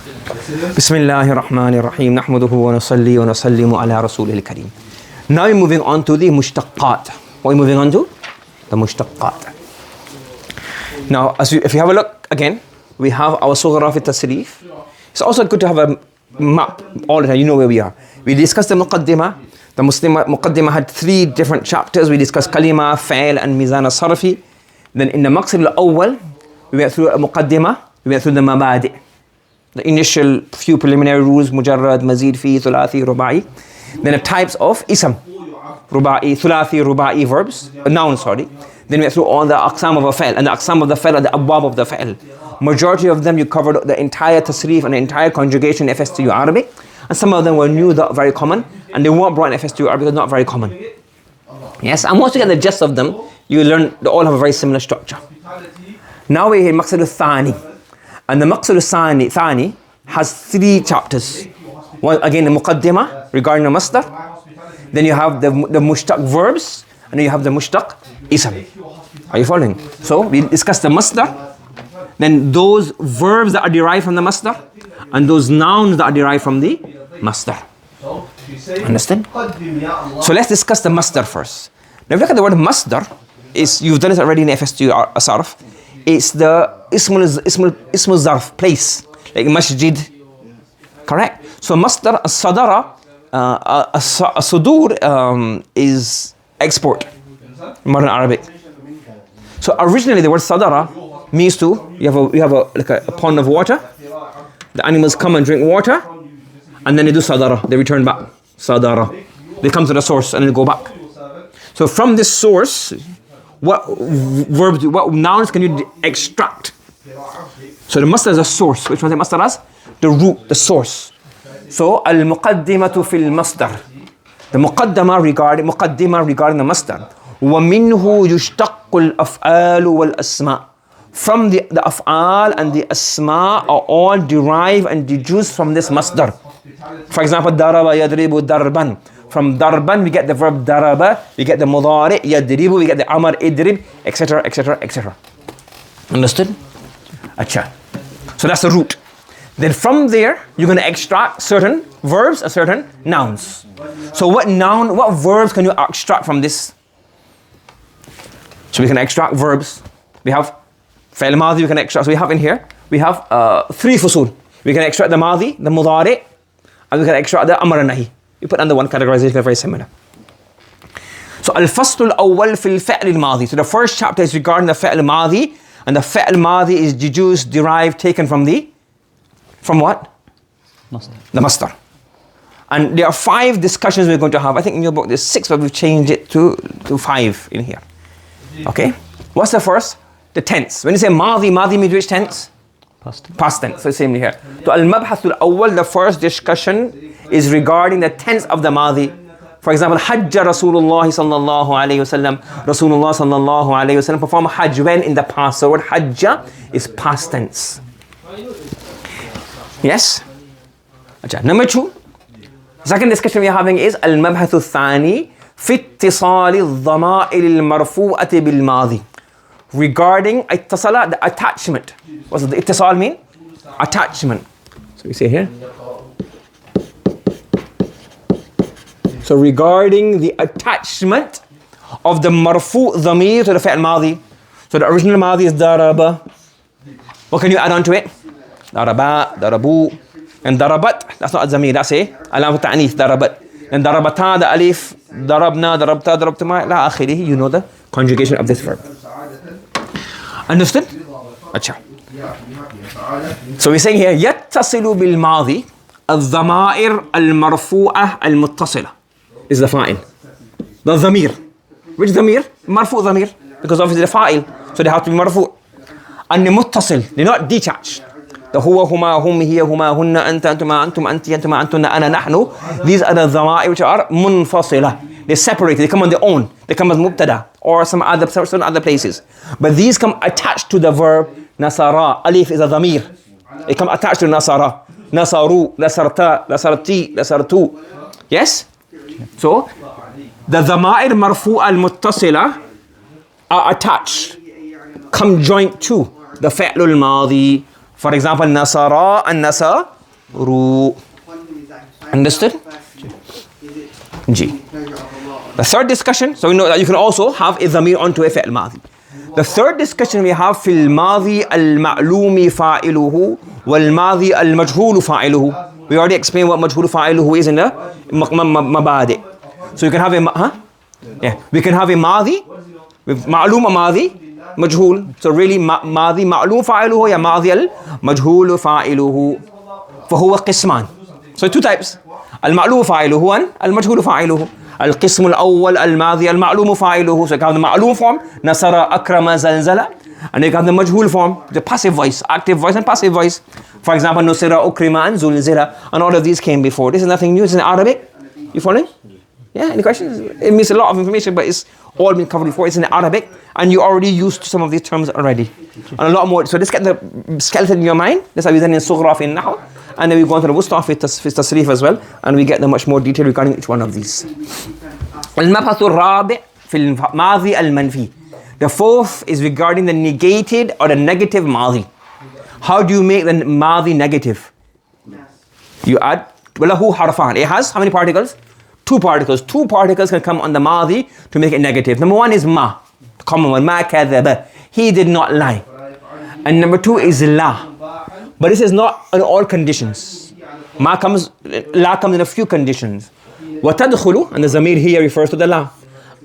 Bismillahir Rahmanir Rahim. Nahmaduhu wa nusalli wa nusallimu ala rasulil kareem. Now we're moving on to the mushtaqqat. What are we moving on to? The mushtaqqat. Now, if you have a look again, we have our Sugra fi at-Tasreef. It's also good to have a map all the time. You know where we are. We discussed the Muqaddimah. The Muqaddimah had 3 different chapters. We discussed Kalima, Fa'il and Mizan al-Sarfi. Then in the Maqsid al-Awwal, we went through a Muqaddimah. We went through the Mabadi'. The initial few preliminary rules, Mujarrad, Mazid, Fi, Thulathi, Ruba'i. Then the types of Ism. Ruba'i, Thulathi, Ruba'i verbs. Nouns, sorry. Then we went through all the Aqsam of a Fa'il. And the Aqsam of the Fa'il are the Abwab of the Fa'il. Majority of them you covered the entire Tasreef and the entire conjugation in FS2 Arabic. And some of them were new, not very common. And they weren't brought in FS2 Arabic because not very common. Yes, and once you get the gist of them, you learn they all have a very similar structure. Now we're in Maqsid al-Thani. And the Maqsid al-Thani has 3 chapters. One, again, the Muqaddimah regarding the Masdar. Then you have the Mushtaq verbs. And then you have the Mushtaq Ism. Are you following? So we discussed the Masdar. Then those verbs that are derived from the Masdar. And those nouns that are derived from the Masdar. Understand? So let's discuss the Masdar first. Now if you look at the word Masdar, you've done it already in FS2 Sarf. It's the Ismul Zarf, place. Like Masjid. Correct? So Masdar, Sadara, Sudur is export. Modern Arabic. So originally the word Sadara means to, you have like a pond of water. The animals come and drink water. And then they do Sadara. They return back. Sadara. They come to the source and then they go back. So from this source, what verbs, what nouns can you extract? So the masdar is a source. Which one is the masdar as? The root, the source. So al-muqaddimatu fil masdar. The muqaddimah regarding the masdar. وَمِنْهُ يُشْتَقُّ الْأَفْعَالُ وَالْأَسْمَاءُ. From the af'al and the asma are all derived and deduced from this masdar. For example, daraba yadribu darban. From darban we get the verb daraba, we get the mudari yadribu, we get the amar idrib, etc, etc, etc. Understood? Acha. So that's the root. Then from there you're going to extract certain verbs and certain nouns. So what verbs can you extract from this? So we can extract verbs. We have Fa'il Madi, we can extract. So we have in here, we have 3 fusul. We can extract the Madi, the Mudari, and we can extract the Amr and Nahi. You put under one categorization, they're very similar. So Al-Fasl al-Awwal fil Fa'il al-Madi. So the first chapter is regarding the Fa'il al-Madi, and the Fa'il al-Madi is deduced, derived, taken from what? Masdar. The Masdar. And there are 5 discussions we're going to have. I think in your book there's 6, but we've changed it to 5 in here. Okay? What's the first? The tense. When you say Madi means which tense? Past tense. Past tense. So same here. So Al-Mabhath al-Awwal, the first discussion is regarding the tense of the Madi. For example, Hajja Rasulullah sallallahu alayhi wasallam. Rasulullah sallallahu alayhi wasallam perform Hajj when in the past. So the word Hajja is past tense. Yes? Number 2. The second discussion we are having is Al-Mabhath al-Thani fi ittisali al-dhama'il al-marfu'ati bil-Madi. Regarding ittisala, the attachment. What does the ittisal mean? Attachment. So we say here. So regarding the attachment of the marfu' dhamir to the fi'l madi. So the original madi is daraba. What can you add on to it? Daraba, darabu, and darabat. That's not a dhamir, that's a alam ta'anith, darabat. And darabata, the alif, darabna, darabta, darabtuma, la akhirih. You know the conjugation of this verb. Understood? Acha. So we're saying here, يتصل بالماضي الضمائر المرفوعة المتصلة is the fa'il. The dhamir. Which dhamir? Marfu' dhamir. Because obviously the fa'il. So they have to be marfu'. And the muttasil. They're not detached. The huwa, huma, hum, hiya, huma, hunna, anta, antuma, antum, anti, antuma, antuna, ana, nahnu. These are the dhama'ir which are munfasila. They're separated. They come on their own. They come as mubtada or some other places. But these come attached to the verb nasara. Alif is a dhamir. They come attached to nasara. Nasaru, nasarta, nasarti, nasartu. Yes? So, the dhama'ir marfu'a al-muttasila are attached. Come joint to the fi'l al-madi. For example, nasara and nasa ru. Understood? G. The third discussion, so we know that you can also have a dhamir onto a fi'l madhi. The third discussion we have fil madhi al-ma'lumi fa'iluhu wal madhi al-majhulu fa'iluhu. We already explained what majhulu fa'iluhu is in the mabadi. So you can have a we can have a madhi with ma'lum madhi majhul. So really madhi ma'lum fa'iluhu ya madhi al-majhulu fa'iluhu. فهو قسمان. So two types. المعلوم فاعله and المجهول فاعله. القسم الأول الماضي المعلوم فاعله. So you can have the معلوم form نصر أكرم زلزل, and you can have the majhul form, the passive voice, active voice and passive voice. For example, نصر أكرم and زلزل, and all of these came before. This is nothing new. It's in Arabic. You following? Yeah. Any questions? It means a lot of information, but it's all been covered before. It's in Arabic, and you're already used to some of these terms already, and a lot more. So just get the skeleton in your mind. That's how we done in Sugra in Nahu. And then we go on to the Wusta fi Tasreef as well, and we get the much more detail regarding each one of these. المبحث الرابع في الماضي المنفي. The fourth is regarding the negated or the negative madhi. How do you make the madhi negative? You add وله حرفان. It has how many particles? Two particles. Two particles can come on the madhi to make it negative. Number one is ma, the common one. Ma kadhaba. He did not lie. And number two is la. But this is not in all conditions. La comes in a few conditions. وَتَدْخُلُ, and the zamir here refers to the la.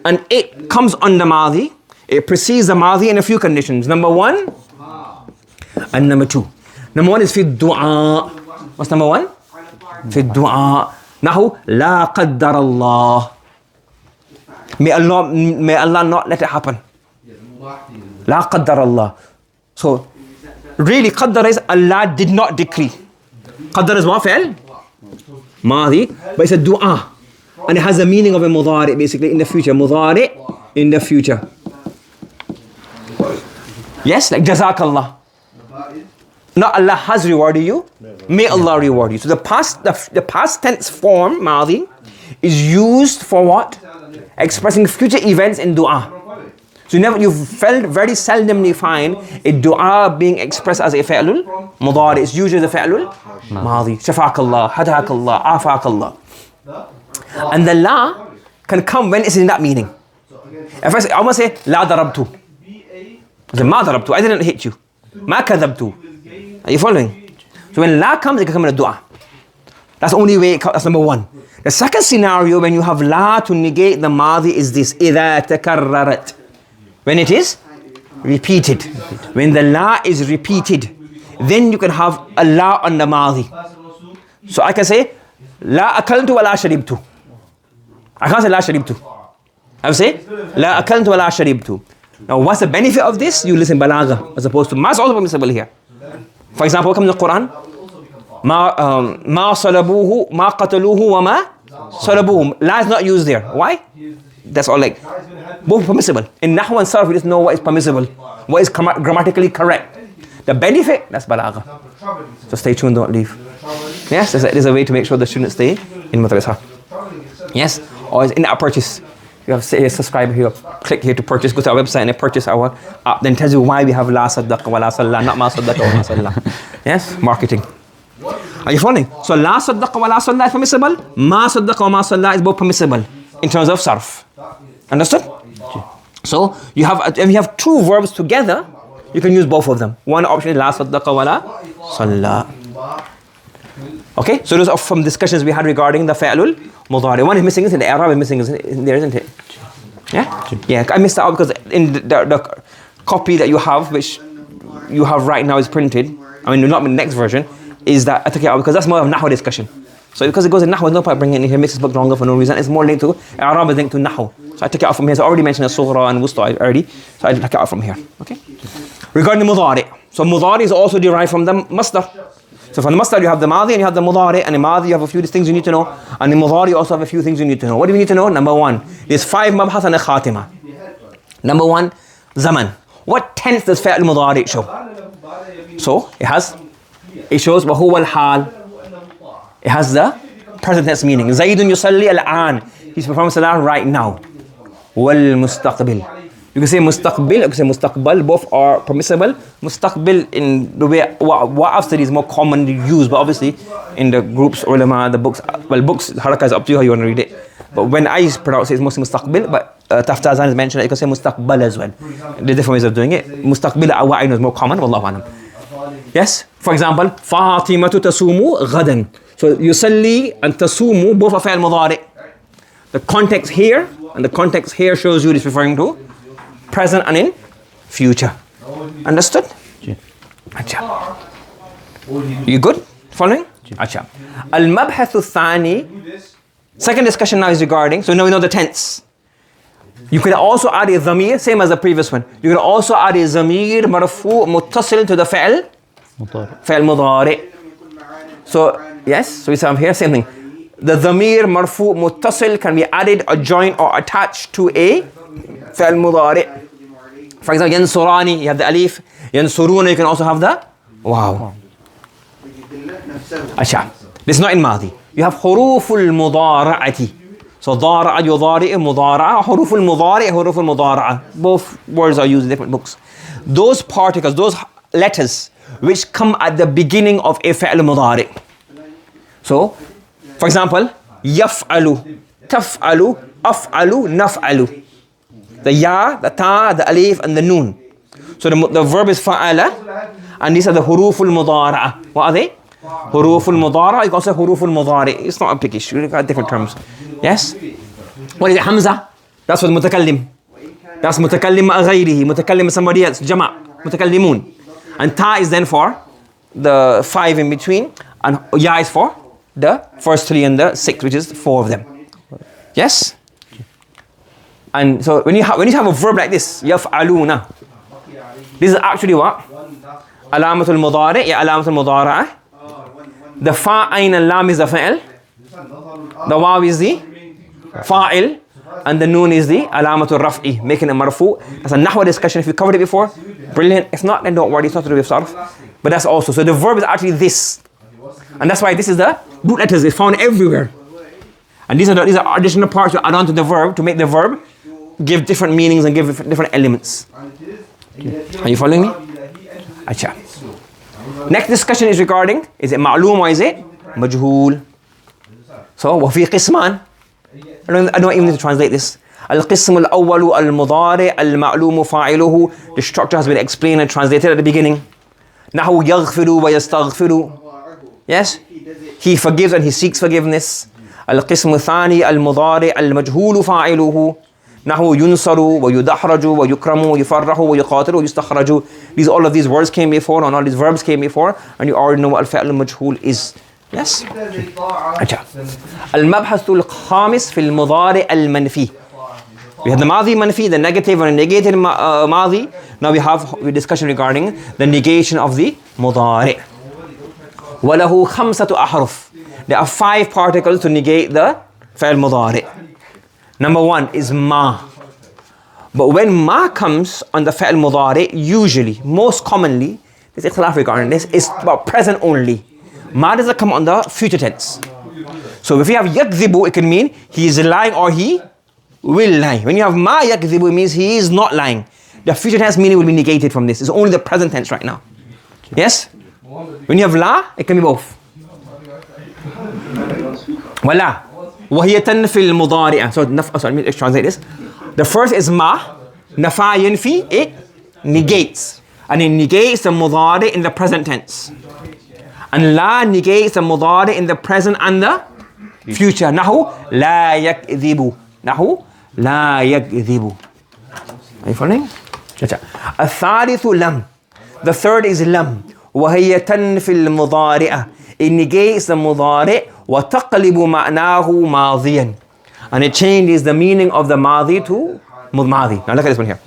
And it comes on the madhi. It precedes the madhi in a few conditions. Number one and number two. Number one is fi du'a. What's number one? Fi du'a. Nahu, la qaddar Allah. May Allah not let it happen. La qaddar Allah. So, really, qaddar is Allah did not decree. Qaddar is what? Fi'l? Madhi. But it's a dua. And it has the meaning of a mudari, basically, in the future. Mudari, in the future. Yes, like jazakallah. Not Allah has rewarded you. May Allah reward you. So the past tense form, madhi, is used for what? Expressing future events in dua. So you felt very seldomly find a dua being expressed as a fi'lul mudari. It's usually the fi'lul madhi. Shafaakallah, hadakallah, afakallah. And the la can come when it's in that meaning. If I want to say la darabtu. I say ma darabtu. I didn't hit you. Ma kadhabtu. Are you following? So when la comes, it can come in a dua. That's the only way it comes. That's number one. The second scenario when you have la to negate the madhi is this. إِذَا تَكَرَّرَتْ. When it is repeated. When the la is repeated, then you can have a la on the madhi. So I can say la akaltu wa la sharibtu. I can't say la sharibtu. I will say la akaltu wa la sharibtu. Now what's the benefit of this? You listen balagha as opposed to ma is also permissible here. For example, what comes in the Quran? Ma salabuhu, ma qataluhu wa ma salabuhu. La is not used there. Why? That's all like both permissible. In Nahw and Sarf, we just know what is permissible, what is grammatically correct. The benefit, that's balagha. So stay tuned, don't leave. Yes, there's a way to make sure the students stay in madrasa. Yes, or in our purchase. You have to subscribe here, click here to purchase, go to our website and purchase our app, then tells you why we have la saddaqa wa la salla, not ma saddaqa wa ma salla. Yes, marketing. Are you following? So la saddaqa wa la salla is permissible, ma saddaqa wa ma salla is both permissible in terms of sarf. Understood? So you have, if you have two verbs together, you can use both of them. One option is la saddaqa wa la salla. Okay, so those are from discussions we had regarding the fi'lul mudari. One is missing, isn't it? The Arab is missing, isn't there, isn't it? Yeah? Yeah, I missed that out because in the copy that you have, which you have right now is printed, I mean, not in the next version, is that I took it out because that's more of a Nahw discussion. So because it goes in Nahw, there's no point bringing it in here, makes this book longer for no reason. It's more linked to, Arab is linked to Nahw. So I took it out from here. So I already mentioned As-Sugra and Wusta already. So I took it out from here. Okay? Regarding the mudari. So mudari is also derived from the masdar. So from the masdar you have the madhi and you have the mudari, and in madhi you have a few things you need to know, and in mudari you also have a few things you need to know. What do we need to know? Number one, there's 5 mabhath and a khatima. Number one, zaman. What tense does fi'l mudari show? So it shows wahuwa al-hal. It has the present tense meaning. Zaydun yusalli al-an. He's performing salah right now. Wal mustaqbil. You can say mustaqbil, you can say mustaqbal, both are permissible. Mustaqbil in the way what I've studied is more commonly used, but obviously in the groups, ulama, the books, haraka is up to you how you want to read it. But when I pronounce it, it's mostly mustaqbil, but Taftazan has mentioned that you can say mustaqbal as well. There's different ways of doing it. Mustaqbil, I know is more common, wallahu alam. Yes, for example, Fatimatu tasumu ghadan. So yusalli and tasumu, both are fi'al mudari'. The context here and the context here shows you this referring to present and in future. Understood? Yeah. Acha. You good? Following? Acha. Al-mabhathu thani. Second discussion now is regarding, so now we know the tense. You could also add a dhamir, same as the previous one. You could also add a dhamir marfu muttasil to the fi'al mudari'. So, yes, so we say here, same thing. The dhamir marfu muttasil can be added or joined or attached to a fi'al mudari'. For example, yansurani, you have the alif. Yansuruna, you can also have the wow. Asha. This is not in Madi. You have huruful mudara'ati. So dara'a, yudari'u, mudara'a, huruful mudari', huruful mudara'a. Both words are used in different books. Those particles, those letters which come at the beginning of a fi'al mudari'. So, for example, yaf'alu, taf'alu, af'alu, naf'alu. The ya, the ta, the alif, and the noon. So the verb is fa'ala, and these are the huruful mudara'a. What are they? Huruful mudara'a. You can say huruful mudari'. It's not a big issue. You've got different terms. Yes? What is it? Hamza? That's what mutakallim. That's mutakallim ma'a ghayrihi. Mutakallim somebody else. Jama'. Mutakallimun. And ta is then for the 5 in between, and ya is for the first 3 and the 6, which is 4 of them. Yes? And so when you have a verb like this, yaf'aluna, this is actually what? Alamatul mudari', ya alamatul mudara'ah. The fa'ain and lam is the fa'il. The waw is the fa'il. And the noon is the alamatul raf'i, making it marfu. That's a nahwa discussion. If you covered it before, brilliant. If not, then don't worry, it's not to do with sarf. But that's also, so the verb is actually this. And that's why this is the root letters. It's found everywhere. And these are additional parts to add on to the verb to make the verb give different meanings and give different elements. Are you following me? Acha. Next discussion is regarding, is it ma'loom or is it majhool? So, وَفِي قِسْمًا. I don't even need to translate this. القسم الأول المضارع المعلوم فاعله. The structure has been explained and translated at the beginning. نحو يغفر ويستغفر. Yes? He forgives and he seeks forgiveness. القسم الثاني المضارع المجهول فاعله. نحو ينصر ويدحرج ويكرم ويفرح ويقاتل ويستخرج. All of these words came before, and all these verbs came before, and you already know what al-fi'l al-majhul is. Yes? المبحث الخامس في المضارع المنفي. We have the madi manfi, the negative and negated madi. Now we have a discussion regarding the negation of the mudari'. وله خمسة أحرف. There are 5 particles to negate the fi'l mudari'. Number 1 is ma. But when ma comes on the fi'l mudari', usually, most commonly, there's ikhtilaf regarding this, is about present only. Ma doesn't come on the future tense. So if you have yakdhibu, it can mean he is lying or he will lie. When you have ma yakdhibu, it means he is not lying. The future tense meaning will be negated from this. It's only the present tense right now. Yes? When you have la, it can be both. Wala. وهي تنفي المضارع. So let's translate this. The first is ma. Nafa yanfi, it negates. And it negates the mudari in the present tense. And la negates the mudari in the present and the future. Nahu la yakdhibu. Nahu la yakdhibu. Are you following? الثالث لم. The third is lam. وهي تنفي المضارع. It negates the mudari وتقلب معناه ماضيا. And it changes the meaning of the madi to madi. Now look at this one here.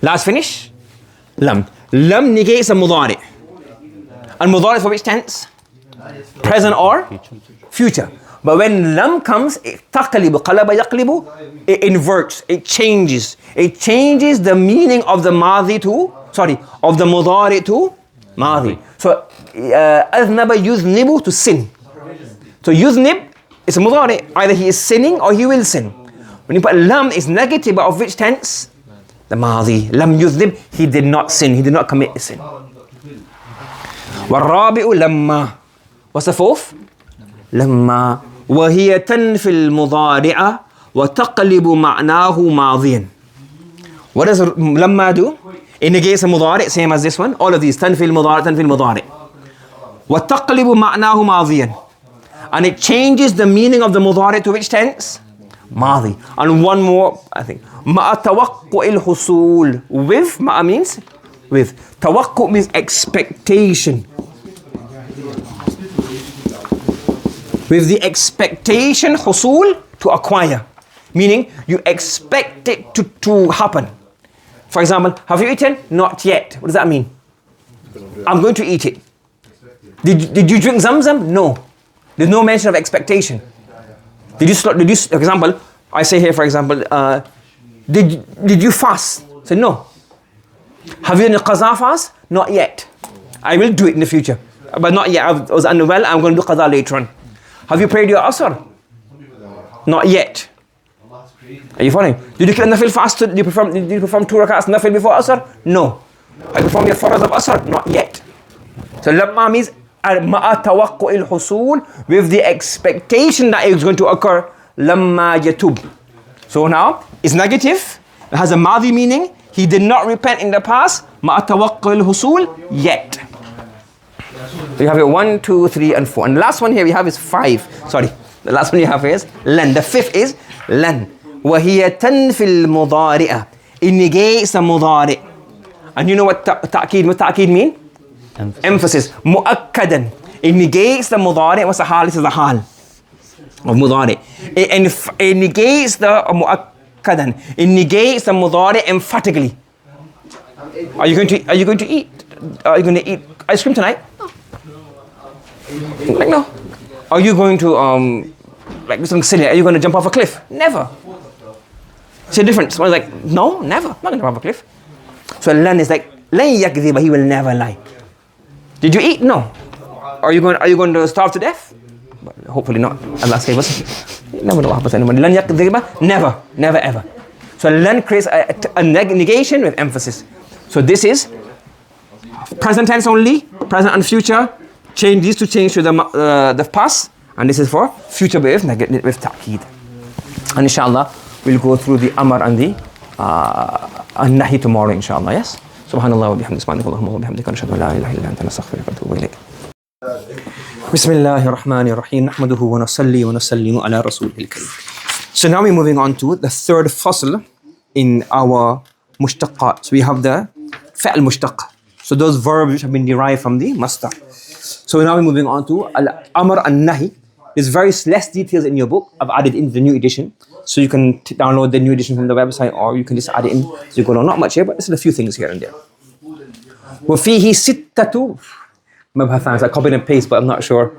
Last finish. Lam. Lam negates the mudari. And mudari for which tense? Present or future. But when lam comes, taqlibu, qalaba yaqlibu, it inverts, it changes. It changes the meaning of the madi to, of the mudari to madi. So, aznaba yuznibu, to sin. So yuznib is a mudari. Either he is sinning or he will sin. When you put lam, it's negative, but of which tense? the Madi. Lam yudhib, he did not sin, he did not commit a sin. والرابع لما. What's the fourth? لما وهي تنفي المضارع وتقلب معناه ماضيا. What does لما do? It negates a mudari, same as this one. All of these تنفي المضارع تنفي المضارع. وتقلب معناه ماضيا. And it changes the meaning of the mudari to which tense? Madi. And one more, I think. مع توقع الحصول. With, مع means with. توقع means expectation. With the expectation, حصول, to acquire. Meaning, you expect it to happen. For example, have you eaten? Not yet. What does that mean? I'm going to eat it. Did you drink Zamzam? No. There's no mention of expectation. For example, I say here, for example, did you fast? I say no. Have you done a qaza fast? Not yet. I will do it in the future. But not yet. I was unwell, I'm going to do qaza later on. Have you prayed your asr? Not yet. Are you following? Did you keep nafil fast? Did you perform 2 rakats nafil before asr? No. Have you performed your farad of asr? Not yet. So lamma means ma'a tawaqqu'il husul, with the expectation that it is going to occur. Lamma yatub. So now it's negative. It has a madi meaning. He did not repent in the past. Ma'a tawaqqu'il husul, yet. So you have it 1, 2, 3, and 4. And the last one here we have is 5. Sorry. The last one you have here is lan. The fifth is lan. وَهِيَ تَنْفِي الْمُضَارِئَ. It negates the mudari'. And you know what ta'keed mean? Emphasis. Mu'akkadan. It negates the mudari'. What's the hal? This is the hal of mudari'. It negates the mu'akkadan. It negates the mudari' emphatically. Are you going to eat? Are you going to eat ice cream tonight? No. Like no. Are you going to like do something silly? Are you going to jump off a cliff? Never. See the difference? One's like, no, never. I'm not going to jump off a cliff. So lan is like, lan yakdhiba, he will never lie. Did you eat? No. Are you going to starve to death? Hopefully not. Allah save us. Never know what happens to anyone. Lan yakdhiba, never ever. So lan creates a negation with emphasis. So this is present tense only, present and future. Change these to change to the past, and this is for future with ta'keed. And inshallah, we'll go through the amr and the nahi tomorrow, inshallah. Yes. Subhanallah wa bihamdihi, subhanakallahumma wa bihamdika, nashhadu an la ilaha illa anta, nastaghfiruka wa natubu ilayk. Bismillahir Rahmanir Rahim. Nahmaduhu wa nusalli wa nusallimu ala rasulihil kareem. So now we're moving on to the third fasl in our mushtaqat. So we have the fa'al mushtaq. So those verbs which have been derived from the masdar. So now we're moving on to al-amr and nahi. There's very less details in your book. I've added in the new edition. So you can download the new edition from the website, or you can just add it in. So you go, not much here, but there's a few things here and there. وَفِيهِ سِتَّةُ مَبْحَثًا. I copied and paste, but I'm not sure.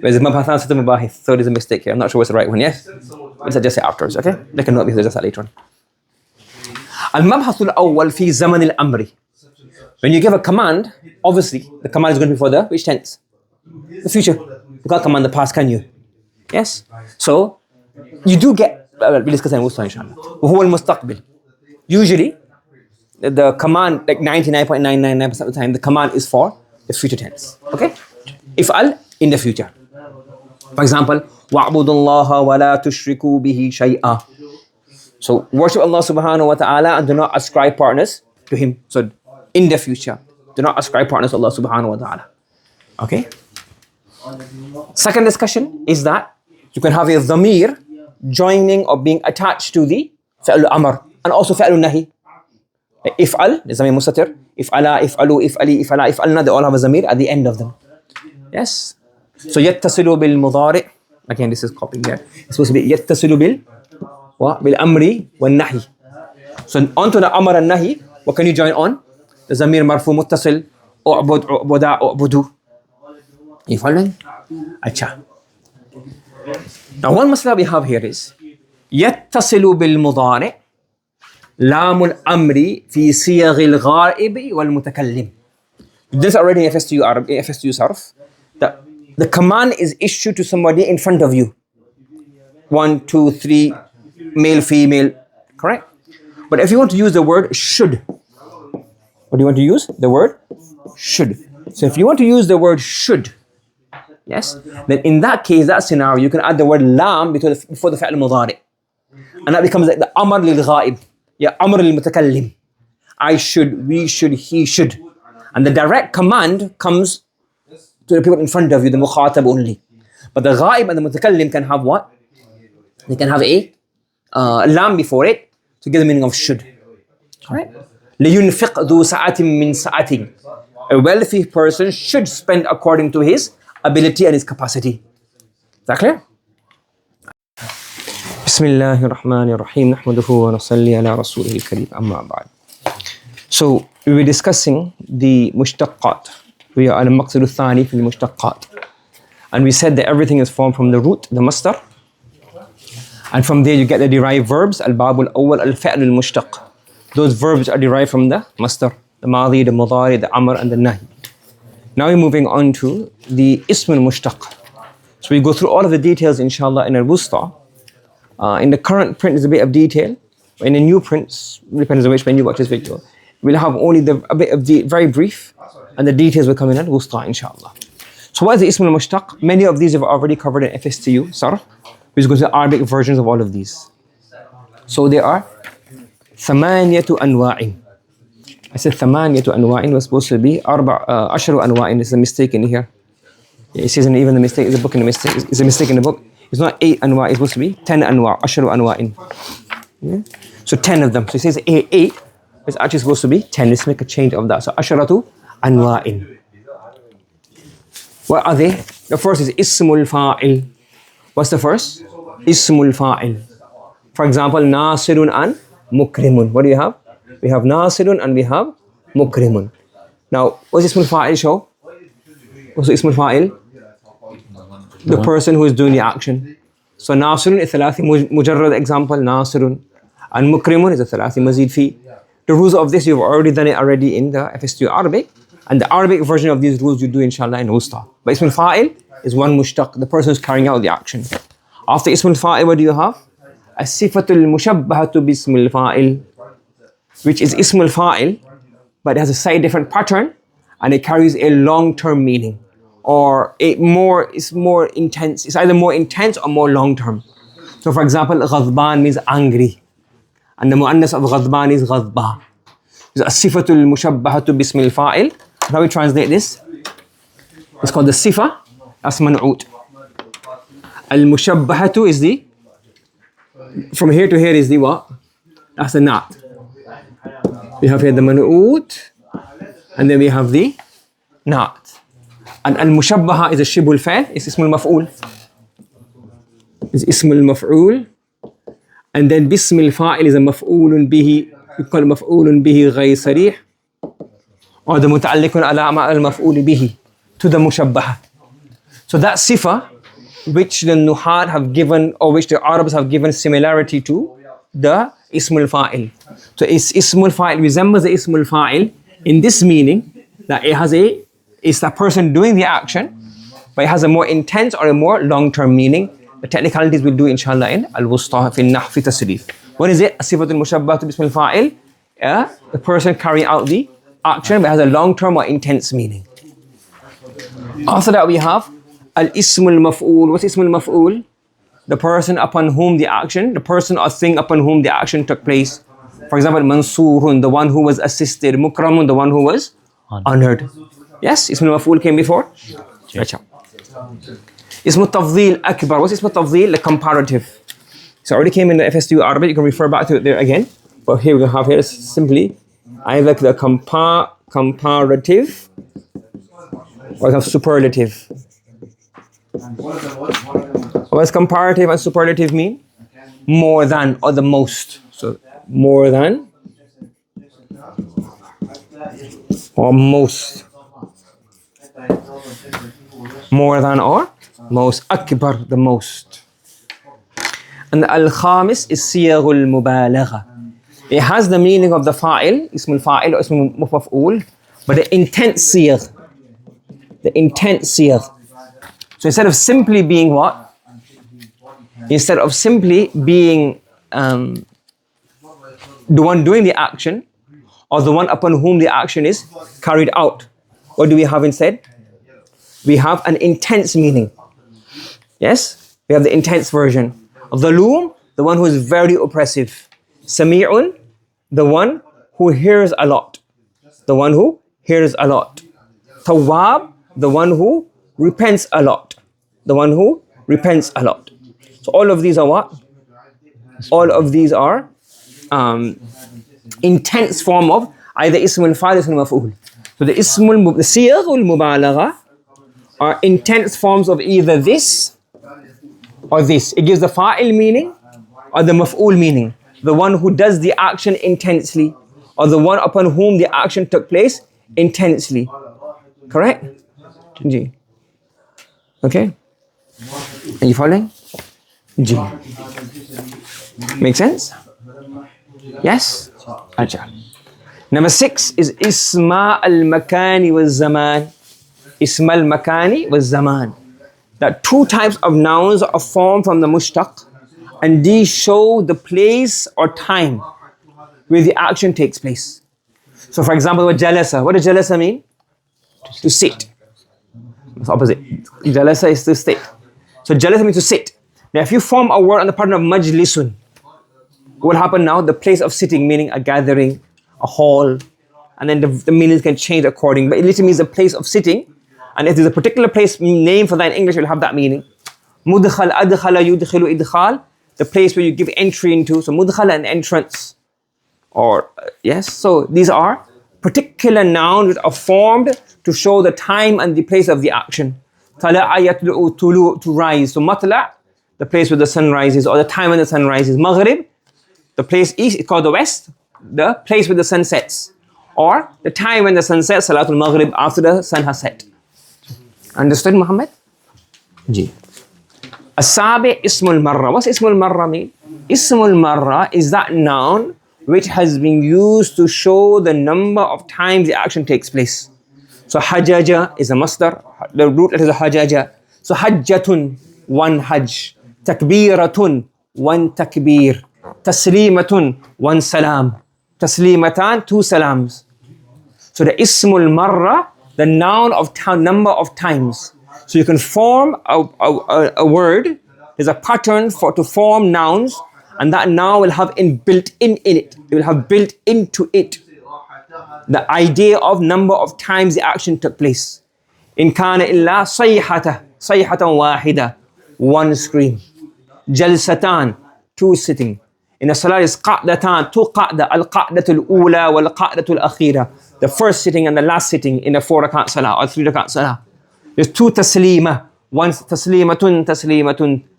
There's a مَبْحَثًا سِتَّةُ مَبَاحِث. So there's a mistake here. I'm not sure what's the right one, yes? Let's adjust it afterwards, okay? They can note because just that later on. Al-mabhath al-awwal fi zaman al-amri. When you give a command, obviously, the command is going to be for the which tense? The future. You can't command the past, can you? Yes? So, you do get, we'll discuss that inshallah. وهو المستقبل. Usually, the command, like 99.999% of the time, the command is for the future tense. Okay? If'al, in the future. For example, وَاعْبُدُوا اللَّهَ وَلَا تُشْرِكُوا بِهِ شَيْئًا. So, worship Allah subhanahu wa ta'ala and do not ascribe partners to Him. So, in the future, do not ascribe partners to Allah subhanahu wa ta'ala. Okay? Second discussion is that you can have a dhamir joining or being attached to the fi'l amr and also fi'l nahi. If'al, the zamir mustatir. If'ala, if'alu, if'ali, if'ala, if'alna, they all have a zamir at the end of them. Yes? So, yattasilu bil mudari'. Again, this is copying here. It's supposed to be yattasilu bil amri wal nahi. So, onto the amr and nahi, what can you join on? The zamir marfu muttasil, u'bud, u'buda, u'budu. You following? Acha. Now one masla we have here is yattasilu bil mudari' lam al-amri fi siyagh al-ghaib wal mutakallim. This already refers to you sarf. The command is issued to somebody in front of you. 1, 2, 3, male, female. Correct? But if you want to use the word should, what do you want to use? The word should. So if you want to use the word should, yes, then in that case, that scenario, you can add the word lam before the fi'l mudari. And that becomes like the amr lil ghaib. Yeah, amr lil mutakallim. I should, we should, he should. And the direct command comes to the people in front of you, the mukhatab only. But the ghaib and the mutakallim can have what? They can have a lam before it to get the meaning of should. Alright? لِيُنْفِقْ ذُو سَعَةٍ مِّن سَعَةٍ. A wealthy person should spend according to his ability and his capacity. Is that clear? بسم الله الرحمن الرحيم نحمده ونصلي على رسوله الكريم أما بعد. So we were discussing the mushtaqat. We are on Maqsid al-Thani في المشتقات. And we said that everything is formed from the root, the masdar. And from there you get the derived verbs, al-bab al-awwal, al-fi'l al-mushtaq. Those verbs are derived from the masdar, the madi, the mudari, the amr and the nahi. Now we're moving on to the ism al-mushtaq. So we go through all of the details inshallah in al-wusta. In the current print is a bit of detail. In the new prints, depends on which when you watch this video, we'll have only a bit of the very brief and the details will come in al-wusta inshallah. So what is the ism al-mushtaq? Many of these have already covered in FSTU, sarf. We're going to the Arabic versions of all of these. So there are ثمانية أنواع. I said ثمانية أنواع was supposed to be عشر أنواع. There's a mistake in here. It says even the mistake is a book in the mistake. It's a mistake in the book. It's not 8 أنواع. It's supposed to be 10 أنواع. عشر أنواع. Yeah? So 10 of them. So it says 8. It's actually supposed to be 10. Let's make a change of that. So عشرة أنواع. What are they? The first is ismul fa'il. What's the first? Ismul fa'il. For example, nasirun and mukrimun. What do you have? We have nasirun and we have mukrimun. Now, what's ismul fa'il show? What's ismul fa'il? The person who is doing the action. So nasirun is thalathi mujarrad example, nasirun. And mukrimun is a thalathi mazid fi. The rules of this, you've already done it already in the FSTU Arabic. And the Arabic version of these rules you do inshallah in wusta. But ismul fa'il is one mushtaq, the person who's carrying out the action. After ismul fa'il, what do you have? As-sifatul mushabbahatu bismil fa'il, which is ismul fa'il, but it has a slightly different pattern and it carries a long-term meaning. Or it's more intense. It's either more intense or more long-term. So for example, ghadban means angry. And the mu'annas of ghadban is ghadba. As-sifatul mushabbahatu bismil fa'il. How we translate this? It's called the sifa. That's man'ut. Al-mushabbahatu is the, from here to here is the what? That's the na'at. We have here the man'ut, and then we have the na'at. And al-mushabbaha is a shibul fa'il, it's ismul maf'ul. It's ismul maf'ul. And then bismil fa'il is a maf'ulun bihi, we call it maf'ulun bihi ghayr sarih. Or the muta'alliqun ala al-maf'ul bihi, to the mushabbaha. So that sifa, which the nuhat have given, or which the Arabs have given similarity to the ismul fa'il. So ismul fa'il resembles the ismul fa'il in this meaning that it's the person doing the action, but it has a more intense or a more long-term meaning. The technicalities we'll do inshallah in al-wusta fi an-nahw fi tasreef. What is it? As-sifatul mushabbahatu bismil fa'il. The person carrying out the action, but has a long-term or intense meaning. After that we have al-ismul maf'ul. What's ismul maf'ul? The person upon whom the action, the person or thing upon whom the action took place. For example, mansurun, the one who was assisted. Mukramun, the one who was honored. Yes, ismul maf'ul came before? Acha. Ismul tafdhil akbar. What's ismul tafdhil? The comparative. So already came in the FSTU Arabic. You can refer back to it there again. But here we have here is simply either the comparative or we have superlative. What does comparative and superlative mean? More than or the most. So more than or most. More than or most. Akbar, the most. And al-khamis is siyagul mubalagha. It has the meaning of the fa'il, ismul fa'il or ismul maf'ul, but the intent siyagh. The intent siyagh. So instead of simply being what? Instead of simply being the one doing the action or the one upon whom the action is carried out. What do we have instead? We have an intense meaning. Yes? We have the intense version. Dhaloom, the one who is very oppressive. Sami'un, the one who hears a lot. The one who hears a lot. Tawwab, the one who repents a lot. The one who repents a lot. So all of these are what? All of these are intense form of either ismul fa'il or maf'ul. So the siyagul mubalagha are intense forms of either this or this. It gives the fa'il meaning or the maf'ul meaning. The one who does the action intensely or the one upon whom the action took place intensely. Correct? Ji. Okay? Are you following? Ji. Make sense? Yes? Acha. Number 6 is Isma al-Makani wal-Zaman. Isma al-Makani wal-Zaman. That 2 types of nouns are formed from the mushtaq, and these show the place or time where the action takes place. So for example, what jalasa. What does jalasa mean? To sit. It's opposite. Jalasa is to sit. So jalasa means to sit. Now if you form a word on the pattern of majlisun, what will happen now? The place of sitting, meaning a gathering, a hall, and then the meanings can change according. But it literally means a place of sitting. And if there's a particular place name for that in English, it will have that meaning. Mudkhal, adkhala, yudkhilu, idkhal. The place where you give entry into. So mudkhala, an entrance. Or, yes. So these are particular nouns that are formed to show the time and the place of the action. Tala'a yatlu'u, tulu, to rise. So matla', the place where the sun rises, or the time when the sun rises. Maghrib, the place east, it's called the west. The place where the sun sets. Or the time when the sun sets, Salatul Maghrib, after the sun has set. Understood, Muhammad? Ji. Asabi Ismul Marra. What's Ismul Marra mean? Ismul Marra is that noun which has been used to show the number of times the action takes place. So Hajaja is a masdar. The root letter is a Hajaja. So Hajjatun, one Hajj. Takbiratun, one takbir. Taslimatun, one salam. Taslimatan, 2 salams. So the Ismul Marra, the noun of number of times. So you can form a word. There's a pattern to form nouns, and that noun will have built in it. It will have built into it the idea of number of times the action took place. In kana illa sayhatan wahida, one scream. Jalsatan, 2 sitting. In a salah is qa'datan, 2 qa'da, al-qa'datul ula wal-qa'datul akhira. The first sitting and the last sitting in a 4 rakat salah or 3 rakat salah. There's 2 taslima, one taslimatun,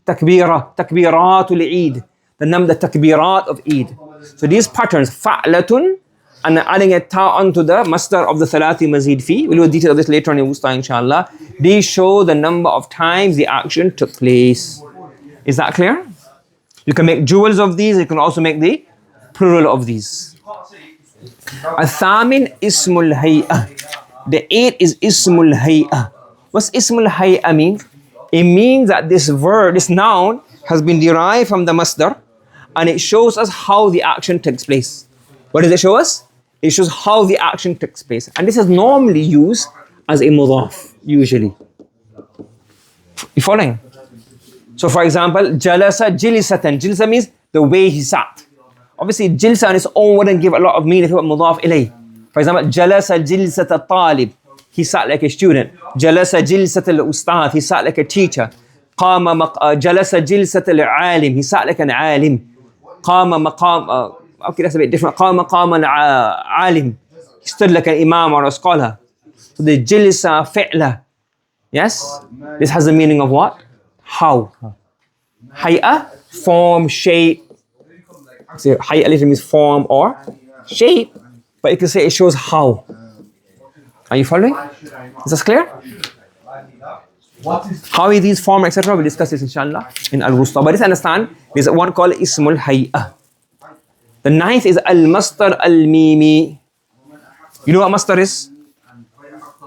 takbira, takbiratul Eid. The number, the takbirat of Eid. So these patterns, fa'latun, and adding a ta onto the masdar of the thalati mazid fi. We'll do a detail of this later on in Wusta, inshallah. These show the number of times the action took place. Is that clear? You can make jewels of these. You can also make the plural of these. Athamin ismul hay'ah. The 8 is ismul hay'ah. What's ismul hay'ah mean? It means that this verb, this noun, has been derived from the masdar, and it shows us how the action takes place. What does it show us? It shows how the action takes place. And this is normally used as a mudaf, usually. You following? So for example, jalasa jilisatan. Jilsa means the way he sat. Obviously, jilsa on its own wouldn't give a lot of meaning if it were mudaf ilay. For example, jalasa jilsata talib. He sat like a student. Jalasa jilsata al-ustad. He sat like a teacher. Jalasa jilsata al-alim. He sat like an alim. Qama maqam. Okay, that's a bit different. Qama al-alim. He stood like an imam or a scholar. So the jilsa fi'la. Yes? This has the meaning of what? How? Hay'ah, form, shape. So hay'ah literally means form or shape. But you can say it shows how. Are you following? Is this clear? How is these form, etc. We'll discuss this inshallah in Al-Wusta. But just understand, there's one called Ismul Hay'ah. The 9th is Al-Mastar Al-Mimi. You know what Mastar is?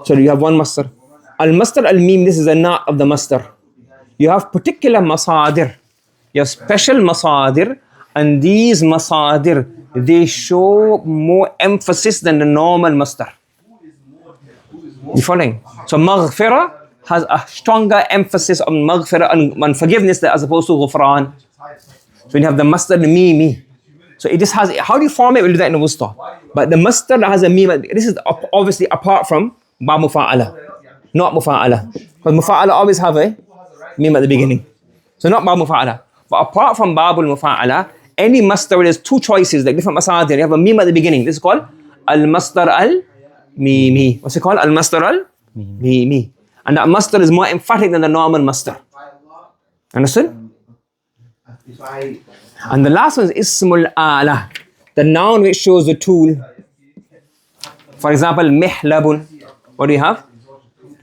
So you have one Mastar. Al-Mastar Al-Mimi, this is a knot of the Mastar. You have particular masadir. You have special masadir And these masadir, they show more emphasis than the normal masdar. You following? So maghfirah has a stronger emphasis on maghfirah and on forgiveness as opposed to ghufran. So when you have the masdar, the mimi. So it just has, how do you form it? We'll do that in the wusta. But the masdar that has a mim, this is obviously apart from ba mufa'ala, not mufa'ala. Because mufa'ala always have a mim at the beginning. So not ba mufa'ala. But apart from babul mufa'ala, any masdar where there's two choices, like different masadir, you have a mim at the beginning. This is called al-masdar al-mimi. What's it called? Al-masdar al-mimi. And that masdar is more emphatic than the normal masdar. Understood? And the last one is ismul ala, the noun which shows the tool. For example, mihlabun. What do you have?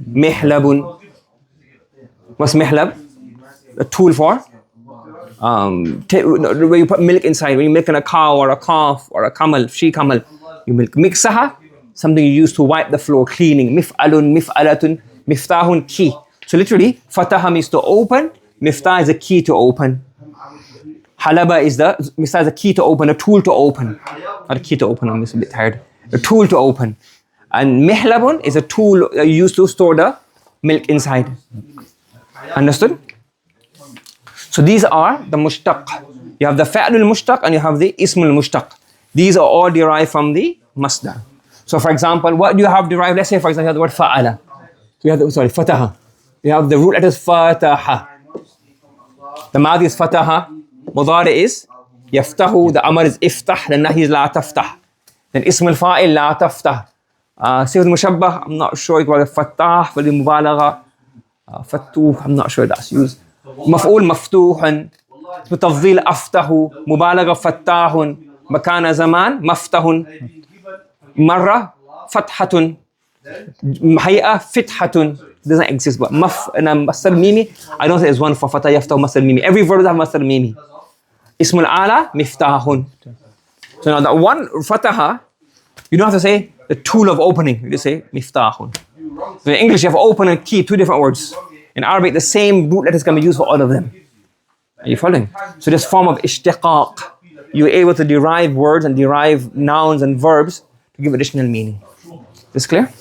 Mihlabun. What's mihlab? A tool for? Where you put milk inside. When you're milking a cow or a calf or a camel, she-camel, you milk. Miksaha, something you use to wipe the floor, cleaning. Mif'alun, mif'alatun, miftahun, key. So literally, fataha means to open, miftah is a key to open. Halaba is the key to open, a tool to open. Not a key to open, I'm just a bit tired. A tool to open. And mihlabun is a tool used to store the milk inside. Understood? So these are the mushtaq. You have the fa'lul mushtaq and you have the ismul mushtaq. These are all derived from the masdar. So for example, what do you have derived? Let's say for example, you have the word fa'ala. So you have fataha. You have the root letters fataha. The madhi is fataha. Mudari is yaftahu, the amr is iftah, the nahi is la taftah. Then ism al-fa'il la taftah. Sifat al-mushabbah, I'm not sure it was fattah, for the mubalagha. Fattuh, I'm not sure that's used. Maf'ul maftuhan. Tafdhil aftahu. Mubalagha fattahun. Makana zaman maftahun. Marra fathatun. Hay'a fithatun. Doesn't exist, but maf and masdar mimi, I don't say there's one for fatah yaftahu masdar mimi. Every verb has masdar mimi. Ismul ala miftahun. So now that one fataha, you don't have to say the tool of opening. You just say miftahun. So in English you have open and key, two different words. In Arabic the same root letters can be used for all of them. Are you following? So this form of ishtiqaq, you're able to derive words and derive nouns and verbs to give additional meaning. Is this clear?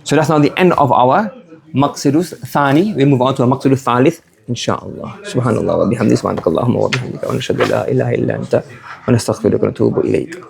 So that's now the end of our Maqsidus Thani. We move on to our Maqsidus Thalith, inshallah. Subhanallah wa bihamdi, subhanakallahumma wa bihamdika, wa nashhadu an la ilaha illa anta, wa nastaghfiruka wa natubu ilayk.